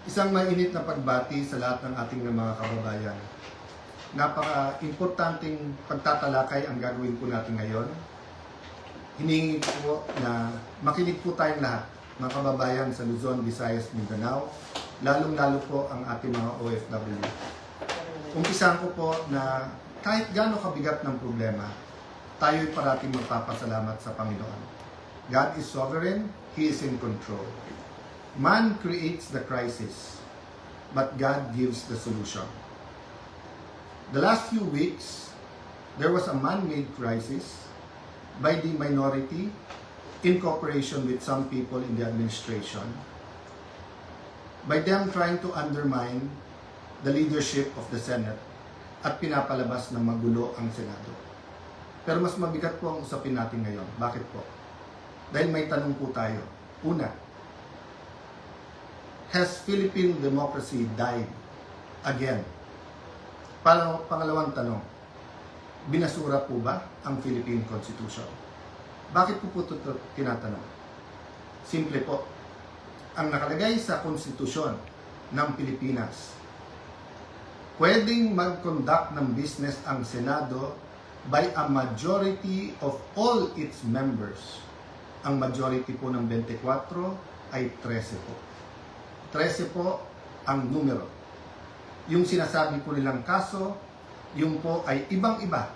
Isang mainit na pagbati sa lahat ng ating mga kababayan. Napaka-importanting pagtatalakay ang gagawin po natin ngayon. Hiningi po na makinig po tayong lahat, mga kababayan sa Luzon, Visayas, Mindanao, lalong-lalo po ang ating mga OFW. Umpisahan ko po na kahit gaano kabigat ng problema, tayo'y parating magpapasalamat sa Panginoon. God is sovereign, He is in control. Man creates the crisis, but God gives the solution. The last few weeks, there was a man-made crisis by the minority in cooperation with some people in the administration, by them trying to undermine the leadership of the Senate at pinapalabas na magulo ang Senado. Pero mas mabigat po ang usapin natin ngayon. Bakit po? Dahil may tanong po tayo. Una, has Philippine democracy died again? Pangalawang tanong, binasura po ba ang Philippine Constitution? Bakit po ito tinatanong? Simple po, ang nakalagay sa konstitusyon ng Pilipinas, pwedeng mag-conduct ng business ang Senado by a majority of all its members. Ang majority po ng 24 ay 13 po. 13 po ang numero. Yung sinasabi po nilang kaso, yung po ay ibang-iba.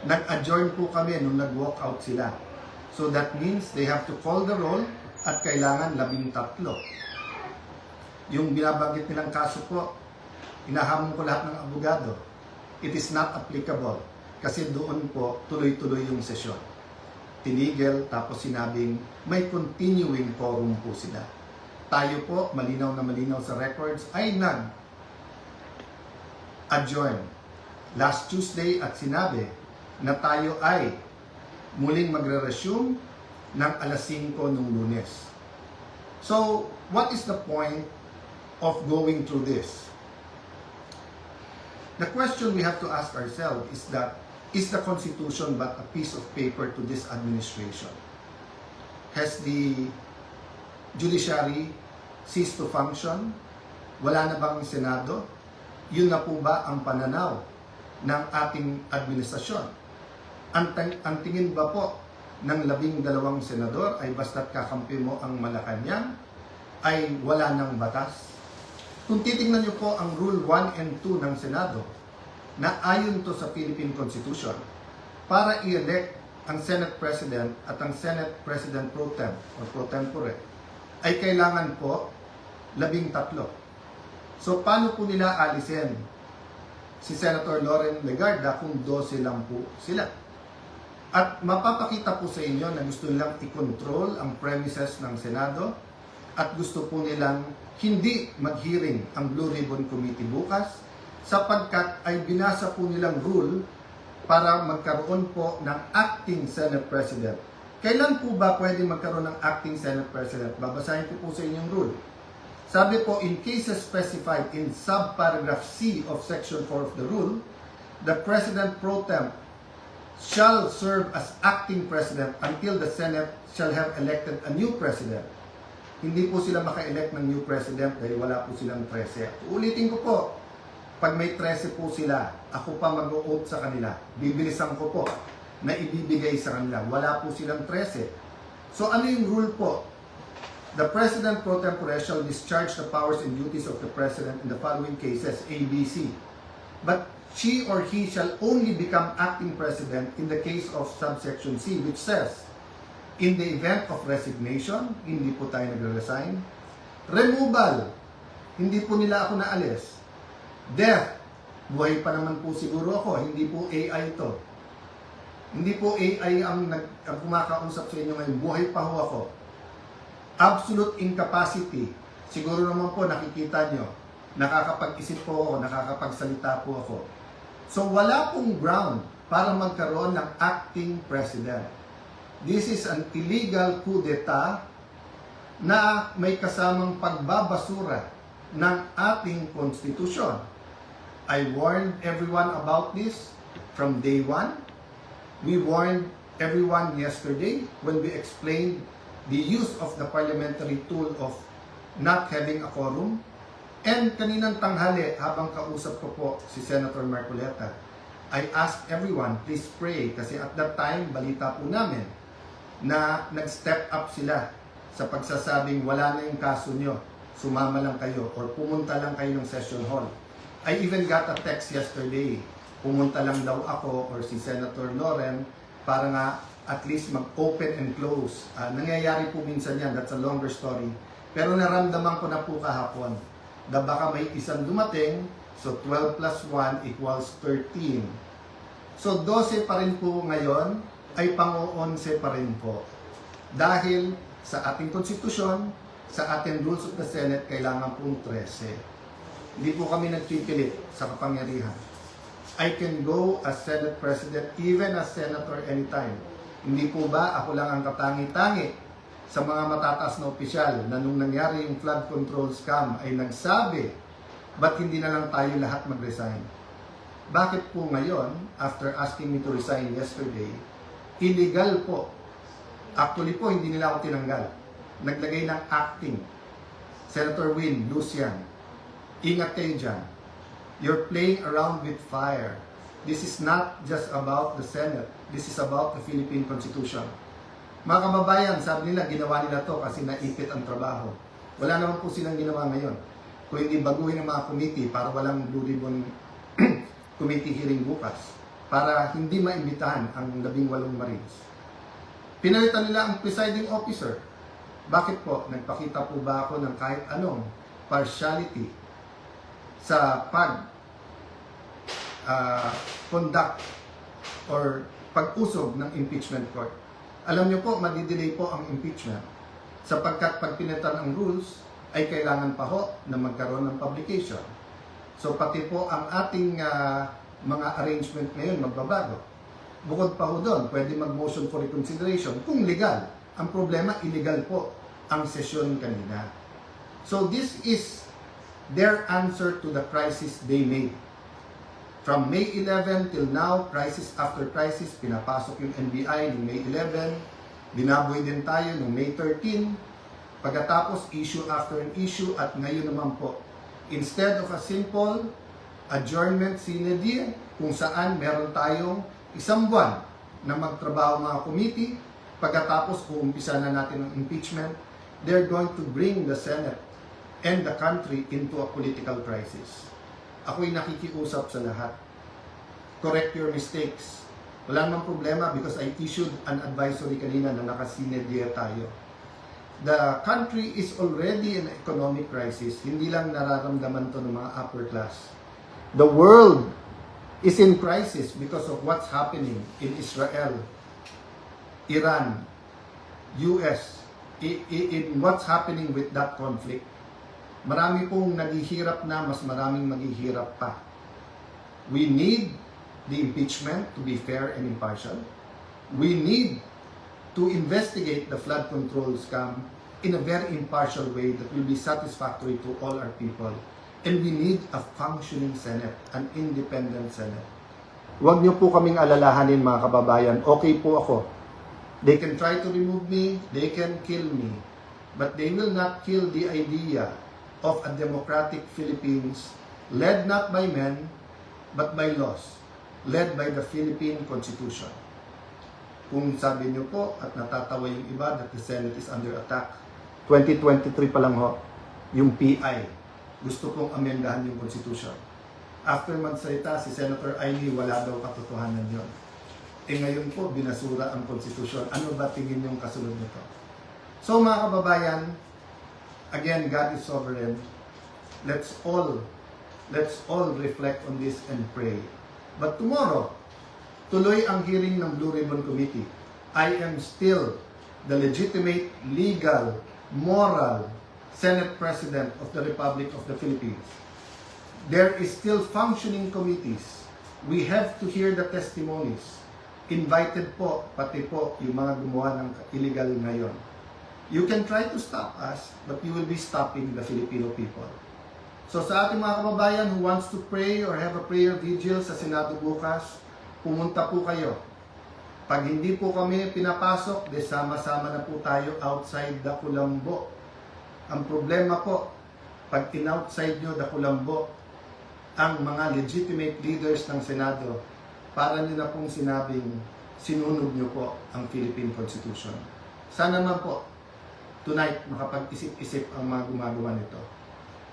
Nag-adjourn po kami nung nag-walk out sila. So that means they have to call the roll at kailangan 13. Yung binabanggit nilang kaso po, inahamon ko lahat ng abogado. It is not applicable kasi doon po tuloy-tuloy yung sesyon. Tinigil tapos sinabing may continuing quorum po sila. Tayo po, malinaw na malinaw sa records, ay nag-adjourn last Tuesday at sinabi na tayo ay muling magre-resume ng alas 5 nung Lunes. So, what is the point of going through this? The question we have to ask ourselves is that, is the Constitution but a piece of paper to this administration? Has the judiciary ceased to function? Wala na bang Senado? Yun na po ba ang pananaw ng ating administrasyon? Ang tingin ba po ng 12 senador ay basta't kakampi mo ang Malacanang ay wala ng batas? Kung titingnan niyo po ang Rule 1 and 2 ng Senado, na ayon to sa Philippine Constitution, para i-elect ang Senate President at ang Senate President Pro Tem o Pro Tempore, ay kailangan po 13. So, paano po nila alisin si Senator Loren Legarda kung 12 lang po sila? At mapapakita po sa inyo na gusto nilang i-control ang premises ng Senado at gusto po nilang hindi mag-hearing ang Blue Ribbon Committee bukas sapagkat ay binasa po nilang rule para magkaroon po ng acting Senate President. Kailan po ba pwede magkaroon ng acting Senate President? Babasahin ko po sa inyong rule. Sabi po, in cases specified in subparagraph C of Section 4 of the rule, the President Pro Tem shall serve as acting President until the Senate shall have elected a new President. Hindi po sila maka-elect ng new President dahil wala po silang 13. Ulitin ko po, pag may 13 po sila, ako pa mag-o-oath sa kanila. Bibilisan ko po na ibibigay sa kanila. Wala po silang 13. So ano yung rule po? The President Pro Tempore shall discharge the powers and duties of the President in the following cases, A, B, C. But she or he shall only become acting President in the case of subsection C, which says, in the event of resignation, hindi po tayo nagre-resign. Removal, hindi po nila ako naalis. Death, buhay pa naman po siguro ako, hindi po AI to. Hindi po AI ang kumakausap sa inyo ngayon, buhay pa ho ako. Absolute incapacity, siguro naman po nakikita nyo, nakakapag-isip po ako, nakakapagsalita po ako. So wala pong ground para magkaroon ng acting president. This is an illegal coup d'etat na may kasamang pagbabasura ng ating konstitusyon. I warned everyone about this from day one. We warned everyone yesterday when we explained the use of the parliamentary tool of not having a quorum. And kaninang tanghali, habang kausap ko po si Senator Marcoleta, I asked everyone, please pray. Kasi at that time, balita po namin na nag-step up sila sa pagsasabing wala na yung kaso nyo, sumama lang kayo or pumunta lang kayo ng session hall. I even got a text yesterday, pumunta lang daw ako or si Senator Loren para nga at least mag-open and close. Nangyayari po minsan yan, that's a longer story. Pero naramdaman ko na po kahapon na baka may isang dumating, so 12 plus 1 equals 13. So 12 pa rin po ngayon, ay pang-11 pa rin po. Dahil sa ating konstitusyon, sa ating rules of the Senate, kailangan pong 13. Hindi po kami nagpipilit sa kapangyarihan. I can go as Senate President, even as Senator anytime. Hindi po ba ako lang ang katangi-tangi sa mga matataas na opisyal na nung nangyari yung flood control scam ay nagsabi, ba't hindi na lang tayo lahat mag-resign? Bakit po ngayon, after asking me to resign yesterday, illegal po. Actually po, hindi nila ako tinanggal. Naglagay ng acting. Senator Win, Lucian, ingat kayo dyan. You're playing around with fire. This is not just about the Senate. This is about the Philippine Constitution. Mga kababayan, sabi nila, ginawa nila to kasi naipit ang trabaho. Wala naman po silang ginawa ngayon. Kung hindi baguhin ang mga committee para walang Blue Ribbon committee hearing bukas. Para hindi maimbitahan ang 18 Marines. Pinalitan nila ang presiding officer. Bakit po? Nagpakita po ba ako ng kahit anong partiality sa conduct or pag-usog ng impeachment court? Alam niyo po, madidelay po ang impeachment sapagkat pag pinitan ang rules ay kailangan pa ho na magkaroon ng publication. So pati po ang ating mga arrangement ngayon magbabago. Bukod pa ho doon, pwede mag-motion for reconsideration kung legal. Ang problema, illegal po ang sesyon kanina. So this is their answer to the crisis they made. From May 11 till now, crisis after crisis, pinapasok yung NBI ng May 11, binaboy din tayo ng May 13, pagkatapos issue after an issue, at ngayon naman po, instead of a simple adjournment sine die, kung saan meron tayong isang buwan na magtrabaho mga committee, pagkatapos uumpisa na natin ang impeachment, they're going to bring the Senate and the country into a political crisis. Ako'y nakikiusap sa lahat. Correct your mistakes. Wala namang problema because I issued an advisory kanina na nakasine die tayo. The country is already in an economic crisis. Hindi lang nararamdaman to ng mga upper class. The world is in crisis because of what's happening in Israel, Iran, US, in what's happening with that conflict. Marami pong naghihirap na, mas maraming maghihirap pa. We need the impeachment to be fair and impartial. We need to investigate the flood control scam in a very impartial way that will be satisfactory to all our people. And we need a functioning Senate, an independent Senate. Huwag niyo po kaming alalahanin mga kababayan. Okay po ako. They can try to remove me, they can kill me, but they will not kill the idea of a democratic Philippines led not by men, but by laws, led by the Philippine Constitution. Kung sabi niyo po at natatawa yung iba that the Senate is under attack, 2023 pa lang ho, yung PI, gusto pong amendahan yung Constitution. After magsalita si Senator Aimee, wala daw katotohanan yun. Ngayon po, binasura ang Constitution. Ano ba tingin yung kasunod nito? So mga kababayan, again, God is sovereign. Let's all reflect on this and pray. But tomorrow, tuloy ang hearing ng Blue Ribbon Committee. I am still the legitimate, legal, moral Senate President of the Republic of the Philippines. There is still functioning committees. We have to hear the testimonies. Invited po, pati po yung mga gumawa ng illegal ngayon. You can try to stop us, but you will be stopping the Filipino people. So sa ating mga kababayan who wants to pray or have a prayer vigil sa Senado bukas, pumunta po kayo. Pag hindi po kami pinapasok, sama-sama na po tayo outside the kulambo. Ang problema po, pag in-outside nyo dakulambo ang mga legitimate leaders ng Senado, para nyo na pong sinabing sinunog nyo po ang Philippine Constitution. Sana naman po, tonight, makapag-isip-isip ang mga gumagawa nito.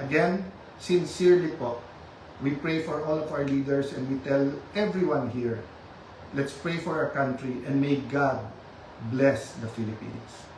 Again, sincerely po, we pray for all of our leaders and we tell everyone here, let's pray for our country and may God bless the Philippines.